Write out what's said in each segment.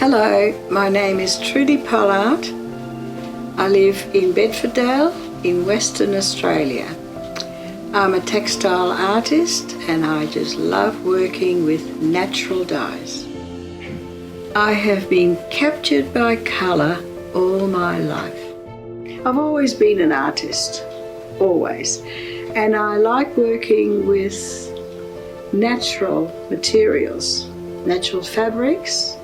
Hello, my name is Trudi Pollard. I live in Bedfordale in Western Australia. I'm a textile artist and I just love working with natural dyes. I have been captured by colour all my life. I've always been an artist, always, and I like working with natural materials, natural fabrics,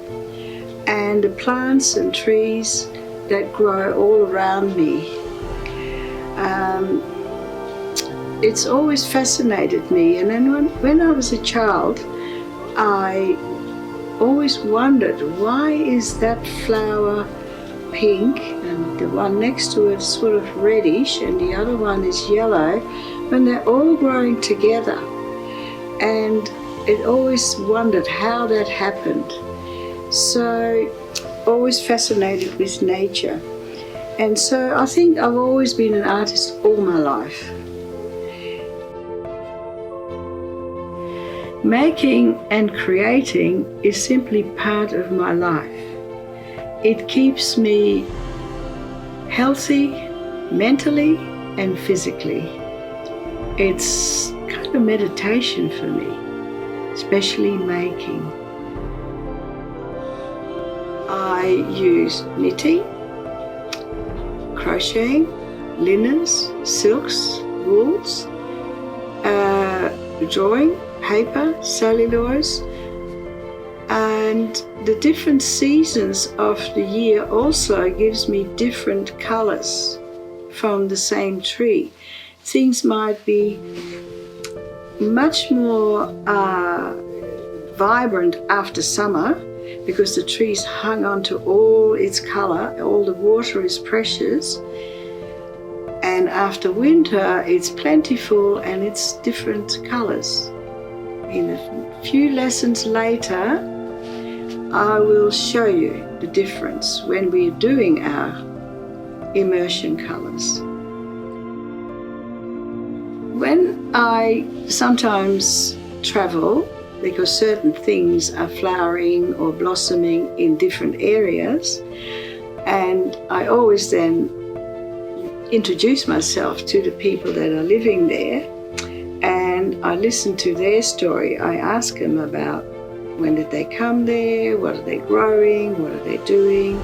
and the plants and trees that grow all around me. It's always fascinated me, and then when I was a child, I always wondered, why is that flower pink and the one next to it sort of reddish and the other one is yellow when they're all growing together? And it always wondered how that happened. So always fascinated with nature, and so I think I've always been an artist all my life. Making and creating is simply part of my life. It keeps me healthy mentally and physically. It's kind of meditation for me, especially making. I use knitting, crocheting, linens, silks, wools, drawing, paper, cellulose, and the different seasons of the year also gives me different colors from the same tree. Things might be much more vibrant after summer, because the tree's hung on to all its colour, all the water is precious, and after winter it's plentiful and it's different colours. In a few lessons later I will show you the difference when we're doing our immersion colours. When I sometimes travel, because certain things are flowering or blossoming in different areas, and I always then introduce myself to the people that are living there, and I listen to their story. I ask them about when did they come there, what are they growing, what are they doing,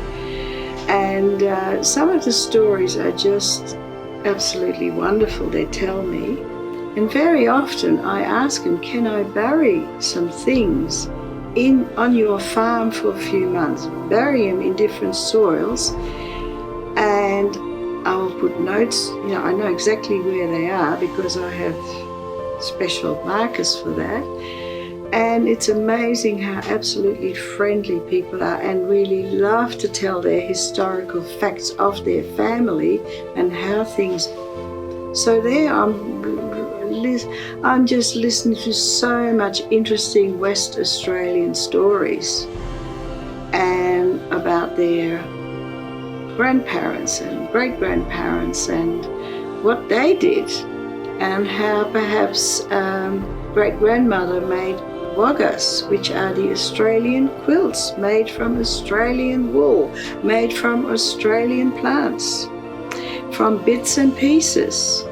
and some of the stories are just absolutely wonderful. They tell me. And very often I ask them, can I bury some things on your farm for a few months? Bury them in different soils, and I will put notes. I know exactly where they are because I have special markers for that. And it's amazing how absolutely friendly people are and really love to tell their historical facts of their family and how things. So there I'm just listening to so much interesting West Australian stories and about their grandparents and great-grandparents and what they did, and how perhaps great-grandmother made waggas, which are the Australian quilts made from Australian wool, made from Australian plants, from bits and pieces.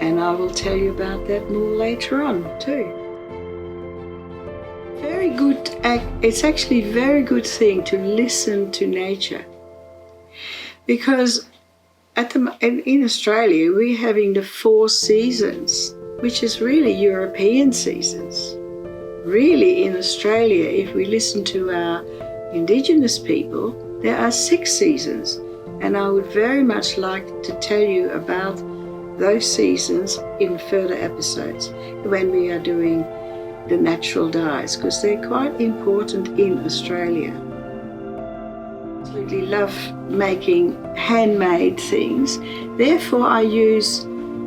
And I will tell you about that more later on too. It's actually a very good thing to listen to nature, because in Australia we're having the 4 seasons, which is really European seasons. Really in Australia, if we listen to our Indigenous people, there are 6 seasons, and I would very much like to tell you about those seasons in further episodes when we are doing the natural dyes, because they're quite important in Australia. I absolutely love making handmade things, therefore I use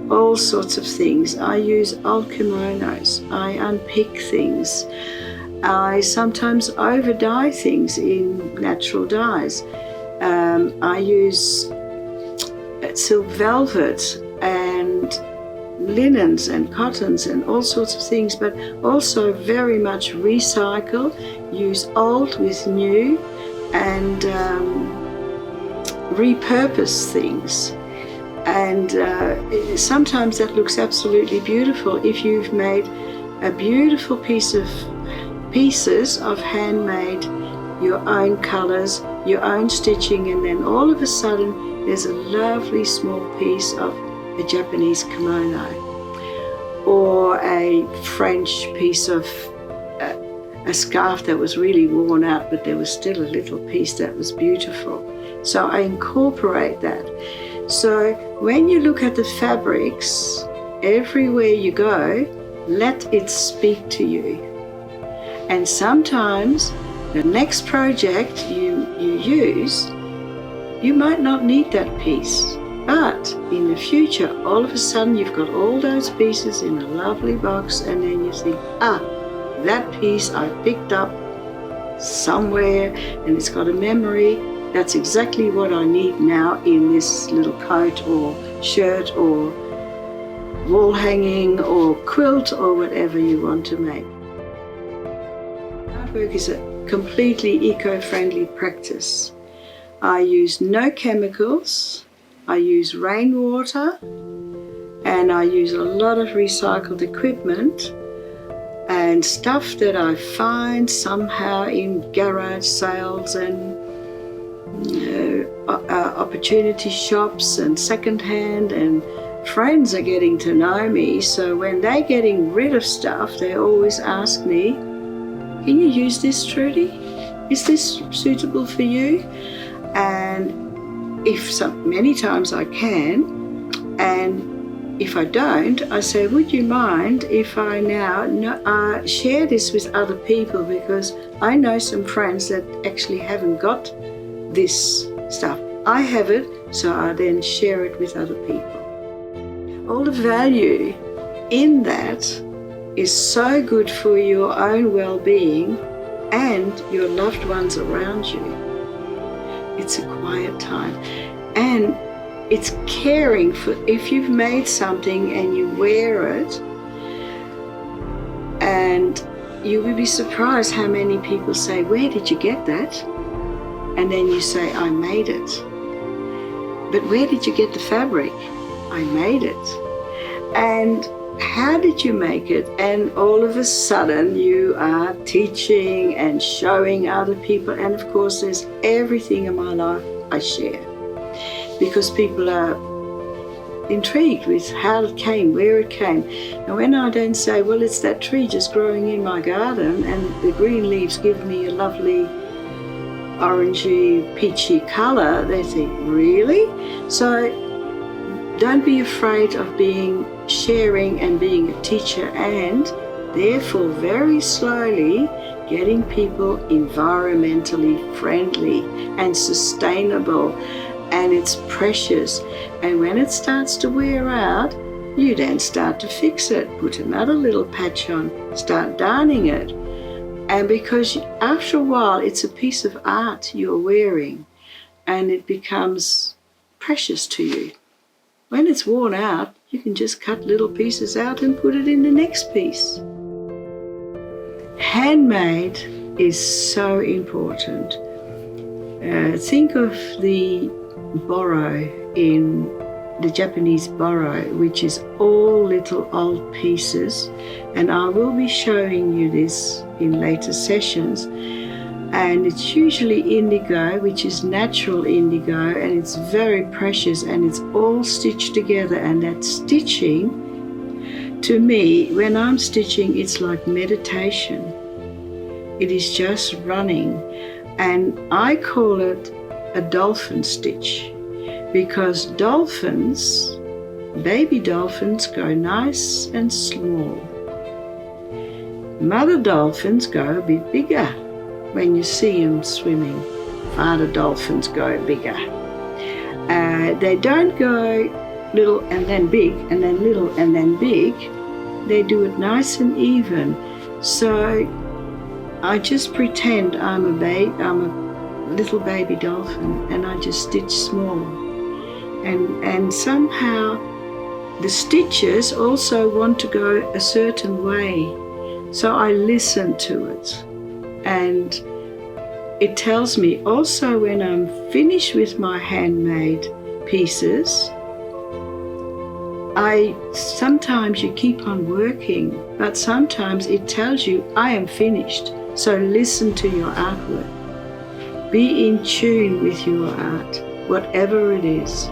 all sorts of things. I use old kimonos, I unpick things, I sometimes over dye things in natural dyes. I use silk velvet and linens and cottons and all sorts of things, but also very much recycle, use old with new, and repurpose things. And sometimes that looks absolutely beautiful if you've made a beautiful pieces of handmade, your own colors, your own stitching, and then all of a sudden there's a lovely small piece of a Japanese kimono or a French piece of a scarf that was really worn out, but there was still a little piece that was beautiful. So I incorporate that. So when you look at the fabrics, everywhere you go, let it speak to you. And sometimes the next project you use, you might not need that piece. But in the future, all of a sudden you've got all those pieces in a lovely box, and then you think, that piece I picked up somewhere and it's got a memory. That's exactly what I need now in this little coat or shirt or wall hanging or quilt or whatever you want to make. Artwork is a completely eco-friendly practice. I use no chemicals, I use rainwater, and I use a lot of recycled equipment and stuff that I find somehow in garage sales and opportunity shops and secondhand, and friends are getting to know me, so when they're getting rid of stuff, they always ask me, can you use this, Trudi? Is this suitable for you? And many times I can, and if I don't, I say, would you mind if I now share this with other people, because I know some friends that actually haven't got this stuff. I have it, so I then share it with other people. All the value in that is so good for your own well-being and your loved ones around you. It's a quiet time, and it's caring for, if you've made something and you wear it, and you will be surprised how many people say, where did you get that? And then you say, I made it. But where did you get the fabric? I made it. And how did you make it? And all of a sudden you are teaching and showing other people. And of course there's everything in my life I share, because people are intrigued with how it came, where it came. And when I don't say, well, it's that tree just growing in my garden and the green leaves give me a lovely orangey, peachy colour, they think, really? So don't be afraid of sharing and being a teacher, and therefore very slowly getting people environmentally friendly and sustainable, and it's precious. And when it starts to wear out, you then start to fix it, put another little patch on, start darning it. And because after a while it's a piece of art you're wearing, and it becomes precious to you. When it's worn out, you can just cut little pieces out and put it in the next piece. Handmade is so important. Think of the boro in the Japanese boro, which is all little old pieces, and I will be showing you this in later sessions. And it's usually indigo, which is natural indigo, and it's very precious, and it's all stitched together. And that stitching, to me, when I'm stitching, it's like meditation. It is just running, and I call it a dolphin stitch, because dolphins, baby dolphins, go nice and small. Mother dolphins go a bit bigger. When you see them swimming, father dolphins go bigger. They don't go little and then big and then little and then big. They do it nice and even. So I just pretend I'm a little baby dolphin, and I just stitch small. And somehow the stitches also want to go a certain way. So I listen to it, and it tells me also when I'm finished with my handmade pieces. Sometimes you keep on working, but sometimes it tells you I am finished. So listen to your artwork. Be in tune with your art, whatever it is.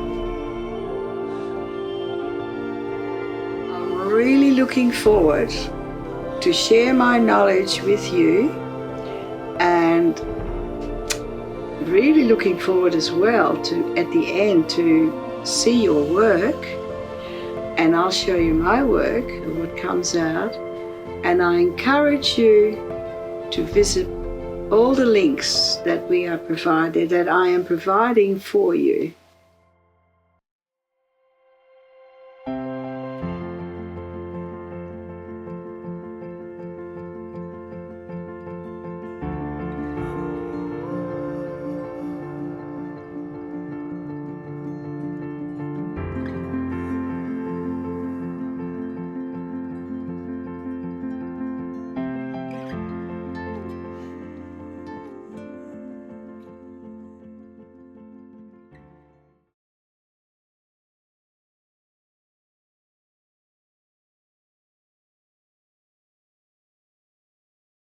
I'm really looking forward to share my knowledge with you, and really looking forward as well to, at the end, to see your work, and I'll show you my work and what comes out. And I encourage you to visit all the links that I am providing for you.